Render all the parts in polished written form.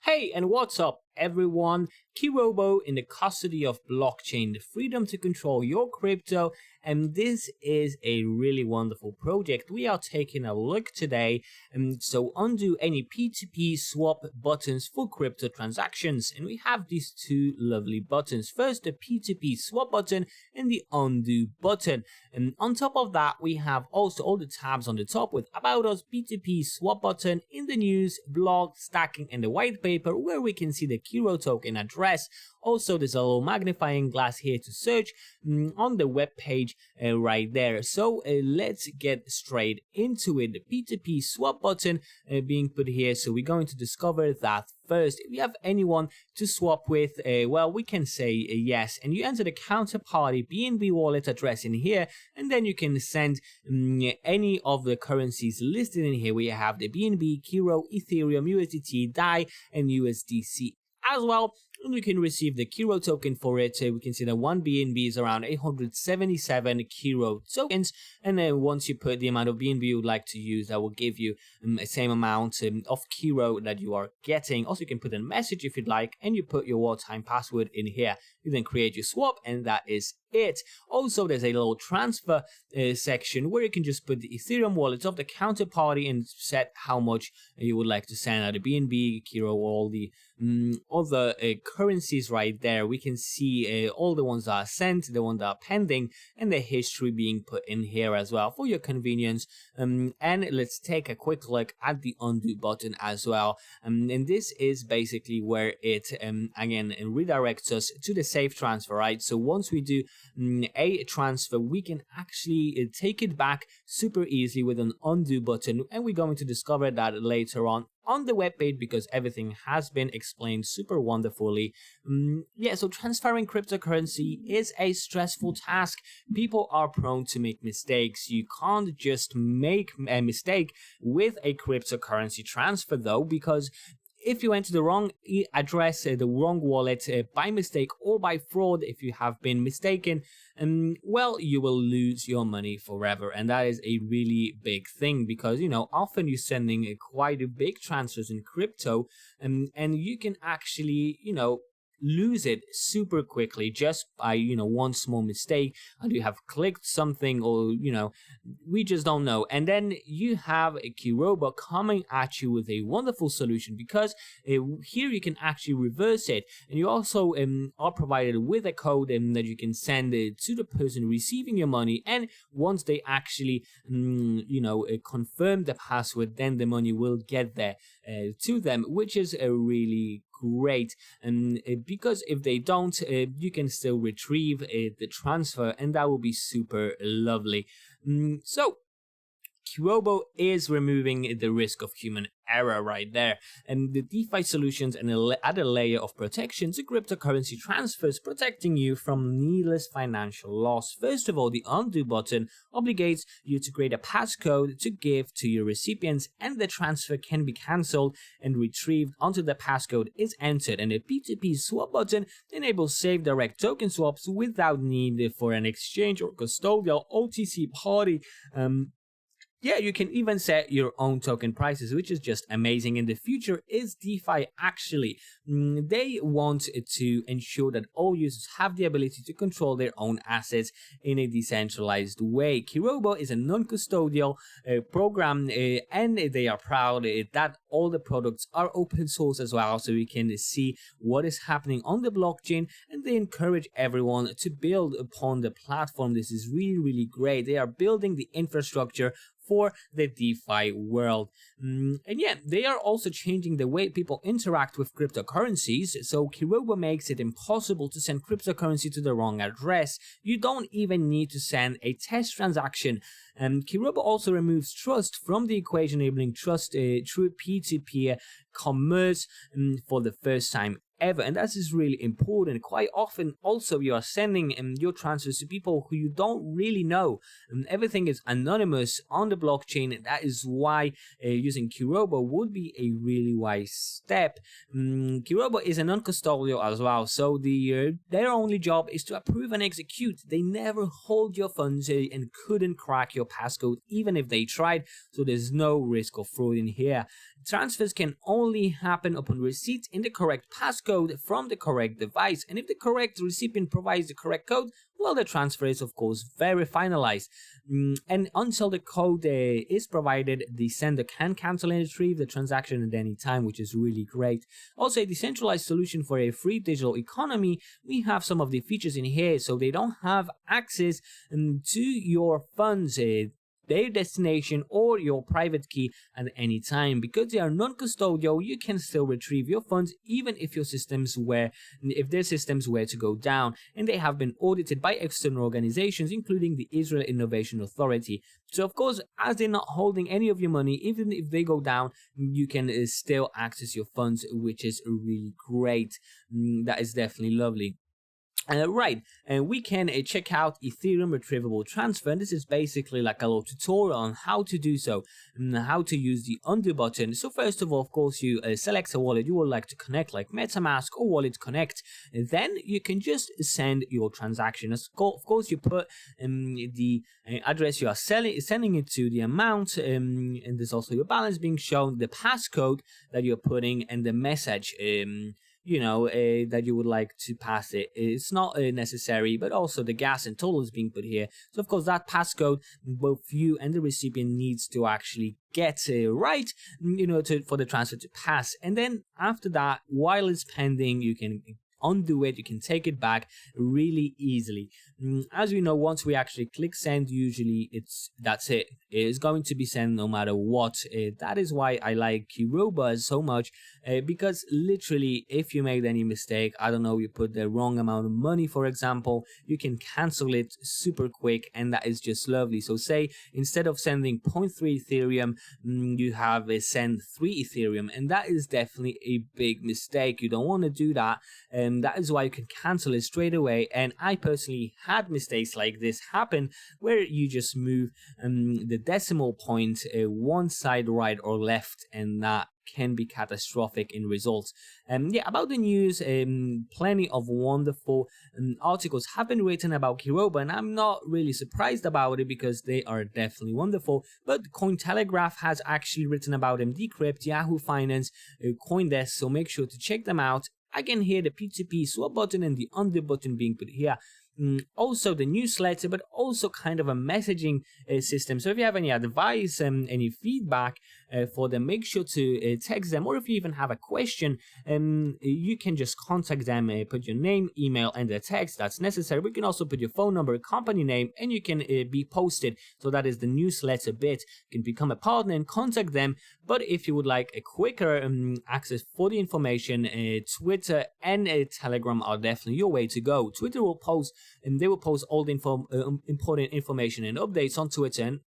Hey, and what's up, everyone? Kirobo in the custody of blockchain, the freedom to control your crypto, and this is a really wonderful project. We are taking a look today, so undo any P2p swap buttons for crypto transactions, and we have these two lovely buttons. First, the P2p swap button and the undo button, and on top of that, we have also all the tabs on the top with About Us, P2p swap button, in the news, blog, stacking, and the white paper where we can see the Kiro token address. Also, there's a little magnifying glass here to search on the web page right there. So let's get straight into it. The P2p swap button being put here, so we're going to discover that first. If you have anyone to swap with, well, we can say yes, and you enter the counterparty BNB wallet address in here, and then you can send any of the currencies listed in here. We have the BNB, Kiro, Ethereum, USDT, DAI, and USDC as well. And we can receive the Kiro token for it. We can see that 1 BNB is around 877 Kiro tokens, and then once you put the amount of BNB you would like to use, that will give you the same amount of Kiro that you are getting. Also, you can put a message if you'd like, and you put your wartime password in here. You then create your swap, and that is it. Also, there's a little transfer section where you can just put the Ethereum wallet of the counterparty and set how much you would like to send out, the BNB, Kiro, all the other currencies right there. We can see all the ones that are sent, the ones that are pending, and the history being put in here as well for your convenience. And let's take a quick look at the undo button as well. And this is basically where it again redirects us to the safe transfer, right? So once we do a transfer, we can actually take it back super easily with an undo button, and we're going to discover that later on the webpage because everything has been explained super wonderfully. Yeah, so transferring cryptocurrency is a stressful task. People are prone to make mistakes. You can't just make a mistake with a cryptocurrency transfer though, because if you enter the wrong address, the wrong wallet by mistake or by fraud, if you have been mistaken, well, you will lose your money forever. And that is a really big thing because, you know, often you're sending quite big transfers in crypto and you can actually, you know, lose it super quickly just by, you know, one small mistake, and you have clicked something, or, you know, we just don't know. And then you have a Kirobo coming at you with a wonderful solution, because here you can actually reverse it, and you also are provided with a code that you can send to the person receiving your money, and once they actually you know, confirm the password, then the money will get there to them, which is a really great, and because if they don't, you can still retrieve the transfer, and that will be super lovely. So Kirobo is removing the risk of human error right there, and the DeFi solutions and add a layer of protection to cryptocurrency transfers, protecting you from needless financial loss. First of all, the undo button obligates you to create a passcode to give to your recipients, and the transfer can be cancelled and retrieved until the passcode is entered. And the P2p swap button enables safe direct token swaps without need for an exchange or custodial OTC party. Yeah, you can even set your own token prices, which is just amazing. And the future is DeFi actually. They want to ensure that all users have the ability to control their own assets in a decentralized way. Kirobo is a non-custodial program, and they are proud that all the products are open source as well, so we can see what is happening on the blockchain, and they encourage everyone to build upon the platform. This is really, really great. They are building the infrastructure for the DeFi world. And yeah, they are also changing the way people interact with cryptocurrencies. So Kirobo makes it impossible to send cryptocurrency to the wrong address. You don't even need to send a test transaction. Kirobo also removes trust from the equation, enabling trust through P2P commerce for the first time ever, and that is really important. Quite often also you are sending your transfers to people who you don't really know, and everything is anonymous on the blockchain, and that is why using Kirobo would be a really wise step. Kirobo is a non-custodial as well, so their only job is to approve and execute. They never hold your funds and couldn't crack your passcode even if they tried, so there's no risk of fraud in here. Transfers can only happen upon receipt in the correct passcode from the correct device, and if the correct recipient provides the correct code, well, the transfer is of course very finalized. And until the code is provided, the sender can cancel and retrieve the transaction at any time, which is really great. Also, a decentralized solution for a free digital economy. We have some of the features in here, so they don't have access to your funds, their destination or your private key at any time. Because they are non-custodial, you can still retrieve your funds even if their systems were to go down, and they have been audited by external organizations including the Israel Innovation Authority. So of course, as they're not holding any of your money, even if they go down, you can still access your funds, which is really great. That is definitely lovely. Right, and we can check out Ethereum Retrievable Transfer, and this is basically like a little tutorial on how to do so, and how to use the undo button. So first of all, of course, you select a wallet you would like to connect, like MetaMask or Wallet Connect, and then you can just send your transaction. Of course, you put the address you are sending it to, the amount, and there's also your balance being shown, the passcode that you're putting, and the message that you would like to pass it. It's not necessary, but also the gas and total is being put here. So of course that passcode both you and the recipient needs to actually get right, for the transfer to pass. And then after that, while it's pending, you can undo it, you can take it back really easily. As we know, once we actually click send, usually that's it. It's going to be sent no matter what. That is why I like Kirobo so much, because literally if you made any mistake, I don't know, you put the wrong amount of money, for example, you can cancel it super quick, and that is just lovely. So say instead of sending 0.3 Ethereum, you have send 3 Ethereum, and that is definitely a big mistake. You don't want to do that, and that is why you can cancel it straight away. And I personally had mistakes like this happen, where you just move the decimal point one side right or left, and that can be catastrophic in results. About the news, plenty of wonderful articles have been written about Kirobo, and I'm not really surprised about it because they are definitely wonderful. But Cointelegraph has actually written about them, Decrypt, Yahoo Finance, Coindesk, so make sure to check them out. Again, here the P2p Swap button and the undo button being put here. Also the newsletter, but also kind of a messaging system. So if you have any advice and any feedback for them, make sure to text them, or if you even have a question, you can just contact them, put your name, email, and the text that's necessary. We can also put your phone number, company name, and you can be posted. So that is the newsletter bit. You can become a partner and contact them. But if you would like a quicker access for the information, Twitter and Telegram are definitely your way to go. Twitter will post, and they will post all the important information and updates on Twitter, and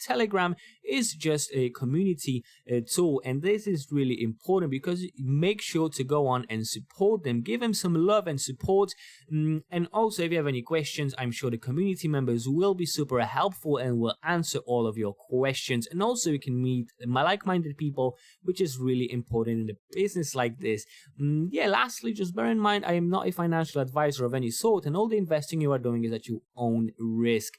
Telegram is just a community tool, and this is really important because make sure to go on and support them, give them some love and support. And also, if you have any questions, I'm sure the community members will be super helpful and will answer all of your questions. And also you can meet like-minded people, which is really important in a business like this. Lastly, just bear in mind, I am not a financial advisor of any sort, and all the investing you are doing is at your own risk.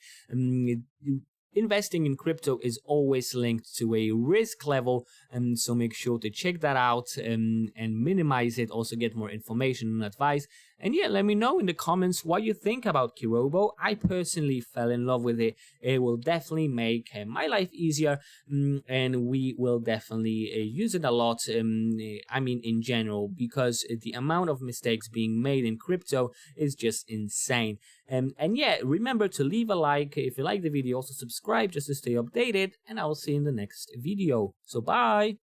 Investing in crypto is always linked to a risk level, and so make sure to check that out and minimize it. Also get more information and advice. And let me know in the comments what you think about Kirobo. I personally fell in love with it. It will definitely make my life easier, and we will definitely use it a lot. In general, because the amount of mistakes being made in crypto is just insane. Remember to leave a like if you like the video. Also subscribe just to stay updated, and I will see you in the next video. So bye.